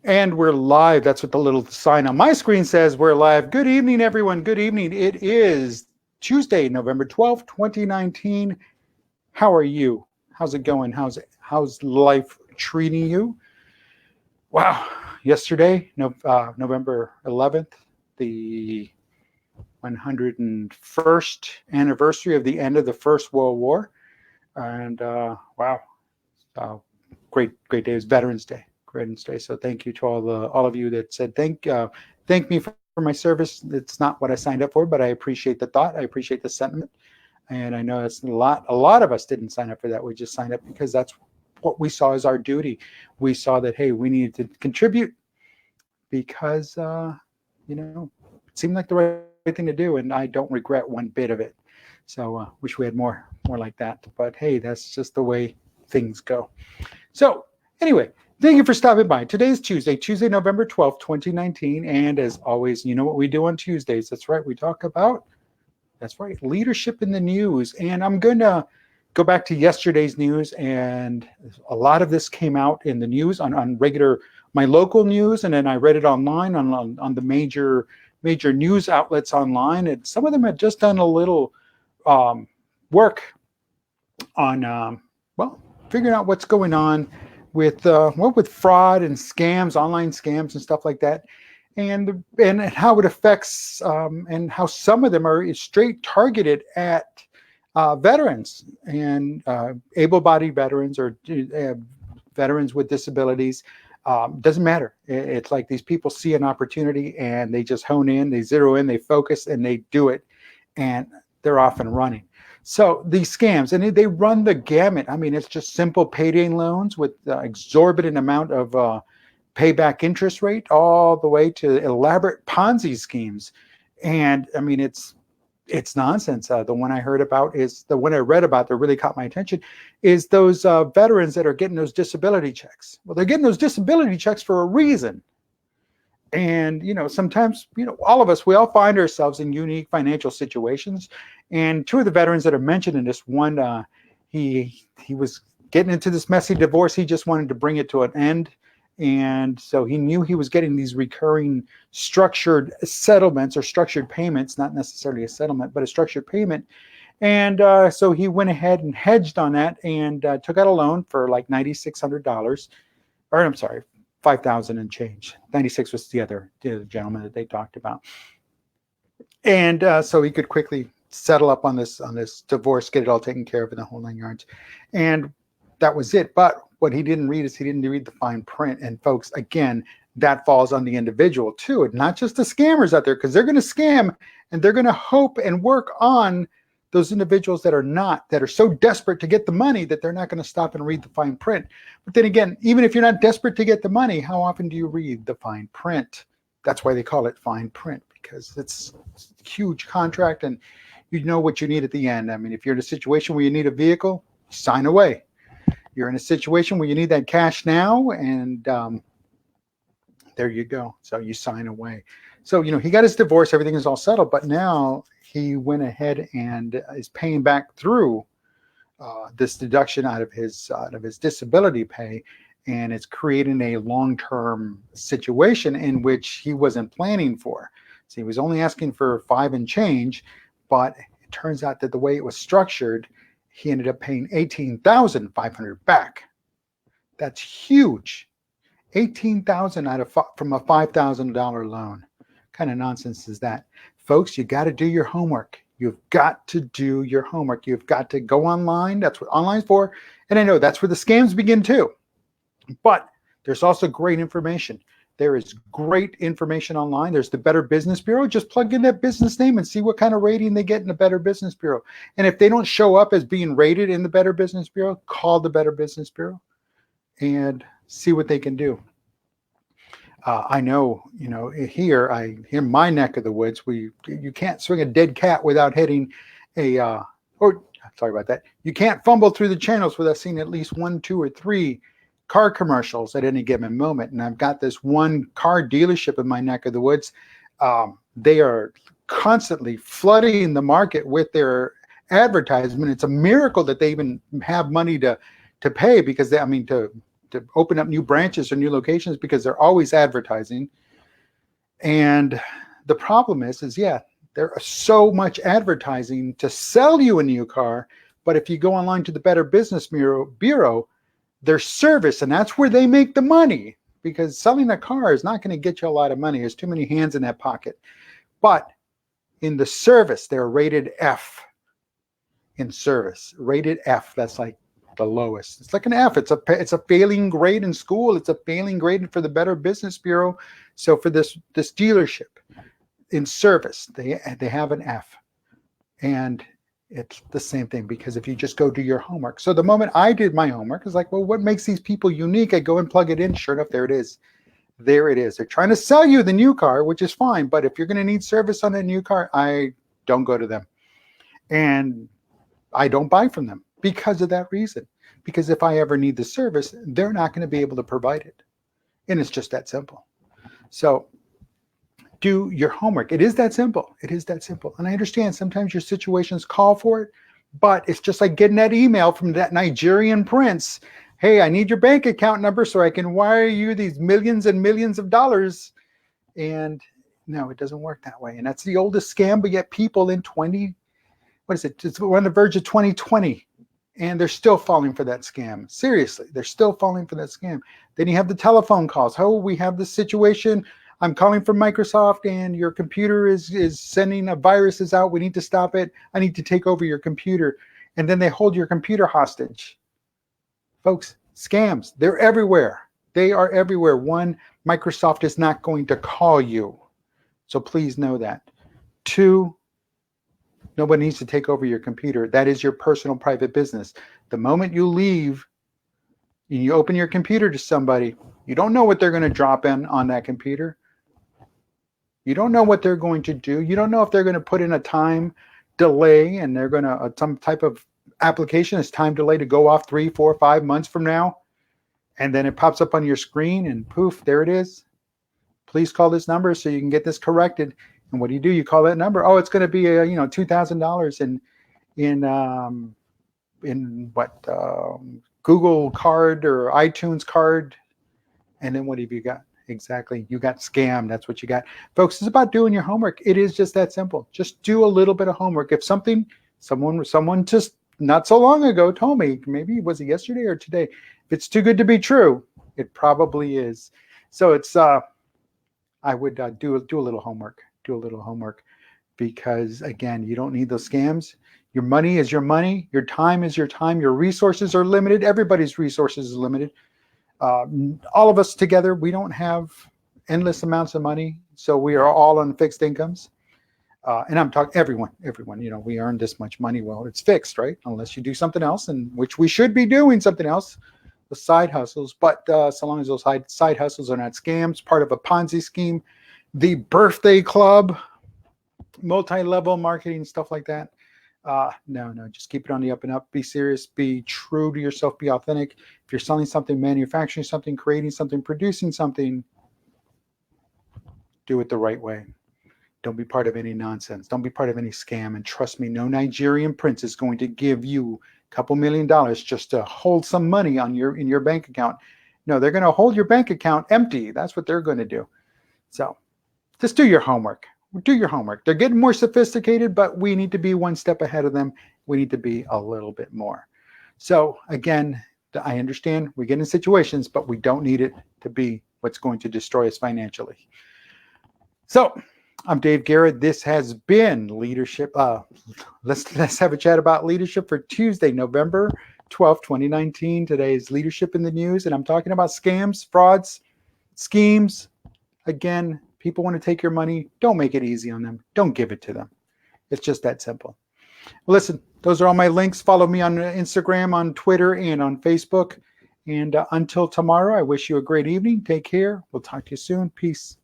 And we're live. That's what the little sign on my screen says. We're live. Good evening, everyone. Good evening. It is Tuesday, November 12th, 2019. How are you? How's it going? How's life treating you? Wow. Yesterday, November 11th, the 101st anniversary of the end of the First World War. And wow, great day. It was Veterans Day. Veterans Day. So thank you to all of you that said thank me for my service. It's not what I signed up for, but I appreciate the thought. I appreciate the sentiment, and I know it's a lot of us didn't sign up for that. We just signed up because that's what we saw as our duty. We saw that, hey, we needed to contribute because it seemed like the right thing to do, and I don't regret one bit of it. So wish we had more like that. But hey, that's just the way things go. So anyway, thank you for stopping by. Today's Tuesday, November 12th, 2019. And as always, you know what we do on Tuesdays. That's right. We talk about, leadership in the news. And I'm going to go back to yesterday's news. And a lot of this came out in the news on regular, my local news. And then I read it online on the major news outlets online. And some of them had just done a little work on, figuring out what's going on with fraud and scams, online scams and stuff like that, and how it affects and how some of them are straight targeted at veterans and able-bodied veterans or veterans with disabilities. Doesn't matter. It's like these people see an opportunity and they just hone in, they zero in, they focus, and they do it, and they're off and running. So these scams, and they run the gamut. I mean, it's just simple payday loans with exorbitant amount of payback interest rate, all the way to elaborate Ponzi schemes. And I mean, it's nonsense. The one I read about that really caught my attention is those veterans that are getting those disability checks. Well, they're getting those disability checks for a reason. And, sometimes, all of us, we all find ourselves in unique financial situations. And two of the veterans that are mentioned in this one, he was getting into this messy divorce. He just wanted to bring it to an end. And so he knew he was getting these recurring structured settlements or structured payments, not necessarily a settlement, but a structured payment. And so he went ahead and hedged on that and took out a loan for like $9,600. Or I'm sorry, 5,000 and change. 96 was the other gentleman that they talked about. And so he could quickly settle up on this divorce, get it all taken care of in the whole 9 yards. And that was it. But what he didn't read is he didn't read the fine print. And folks, again, that falls on the individual too, and not just the scammers out there, because they're going to scam and they're going to hope and work on those individuals that are so desperate to get the money that they're not going to stop and read the fine print. But then again, even if you're not desperate to get the money, how often do you read the fine print? That's why they call it fine print, because it's a huge contract and you know what you need at the end. I mean, if you're in a situation where you need a vehicle, sign away. You're in a situation where you need that cash now, and there you go. So you sign away. So, he got his divorce, everything is all settled, but now he went ahead and is paying back through this deduction out of his disability pay, and it's creating a long-term situation in which he wasn't planning for. So he was only asking for 5 and change, but it turns out that the way it was structured, he ended up paying $18,500 back. That's huge. $18,000 from a $5,000 loan. Kind of nonsense is that? Folks, you got to do your homework. You've got to do your homework. You've got to go online. That's what online's for. And I know that's where the scams begin too. But there's also great information. There is great information online. There's the Better Business Bureau. Just plug in that business name and see what kind of rating they get in the Better Business Bureau. And if they don't show up as being rated in the Better Business Bureau, call the Better Business Bureau and see what they can do. I know, here in my neck of the woods, you can't swing a dead cat without hitting sorry about that. You can't fumble through the channels without seeing at least 1, 2, or 3 car commercials at any given moment. And I've got this one car dealership in my neck of the woods. They are constantly flooding the market with their advertisement. It's a miracle that they even have money to pay, because to open up new branches or new locations because they're always advertising. And the problem is yeah, there is so much advertising to sell you a new car. But if you go online to the Better Business Bureau, their service, and that's where they make the money, because selling a car is not going to get you a lot of money. There's too many hands in that pocket. But in the service, they're rated F. In service, rated F. That's like the lowest. It's like an F. It's a failing grade in school. It's a failing grade for the Better Business Bureau. So for this dealership in service, they have an F. And it's the same thing, because if you just go do your homework. So the moment I did my homework, it's like, well, what makes these people unique? I go and plug it in. Sure enough, there it is. There it is. They're trying to sell you the new car, which is fine. But if you're going to need service on a new car, I don't go to them. And I don't buy from them because of that reason. Because if I ever need the service, they're not going to be able to provide it. And it's just that simple. So do your homework. It is that simple. It is that simple. And I understand sometimes your situations call for it, but it's just like getting that email from that Nigerian prince. Hey, I need your bank account number so I can wire you these millions and millions of dollars. And no, it doesn't work that way. And that's the oldest scam, but yet people in it's on the verge of 2020, and they're still falling for that scam. Seriously, they're still falling for that scam. Then you have the telephone calls. Oh, we have this situation. I'm calling from Microsoft and your computer is sending a viruses out. We need to stop it. I need to take over your computer. And then they hold your computer hostage. Folks, scams, they're everywhere. They are everywhere. One, Microsoft is not going to call you. So please know that. Two, nobody needs to take over your computer. That is your personal private business. The moment you leave and you open your computer to somebody, you don't know what they're going to drop in on that computer. You don't know what they're going to do. You don't know if they're going to put in a time delay and they're going to, some type of application is time delay to go off 3, 4, 5 months from now. And then it pops up on your screen and poof, there it is. Please call this number so you can get this corrected. And what do? You call that number. Oh, it's going to be $2,000 in Google card or iTunes card. And then what have you got? Exactly. You got scammed. That's what you got. Folks, it's about doing your homework. It is just that simple. Just do a little bit of homework. If someone just not so long ago told me, maybe was it yesterday or today, if it's too good to be true, it probably is. So it's I would do a little homework. Do a little homework, because again, you don't need those scams. Your money is your money. Your time is your time. Your resources are limited. Everybody's resources are limited. All of us together, we don't have endless amounts of money. So we are all on fixed incomes. And I'm talking everyone, we earn this much money. Well, it's fixed, right? Unless you do something else, and which we should be doing something else, the side hustles. But so long as those side hustles are not scams, part of a Ponzi scheme, the birthday club, multi-level marketing, stuff like that. No, just keep it on the up and up. Be serious, be true to yourself, be authentic. If you're selling something, manufacturing something, creating something, producing something, do it the right way. Don't be part of any nonsense. Don't be part of any scam. And trust me, no Nigerian prince is going to give you a couple $1 million just to hold some money in your bank account. No, they're going to hold your bank account empty. That's what they're going to do. So just do your homework. Do your homework. They're getting more sophisticated, but we need to be one step ahead of them. We need to be a little bit more. So again, I understand we get in situations, but we don't need it to be what's going to destroy us financially. So I'm Dave Guerra. This has been Leadership. Let's have a chat about leadership for Tuesday, November 12th, 2019. Today is Leadership in the News, and I'm talking about scams, frauds, schemes. Again, people want to take your money. Don't make it easy on them. Don't give it to them. It's just that simple. Listen, those are all my links. Follow me on Instagram, on Twitter, and on Facebook. And until tomorrow, I wish you a great evening. Take care. We'll talk to you soon. Peace.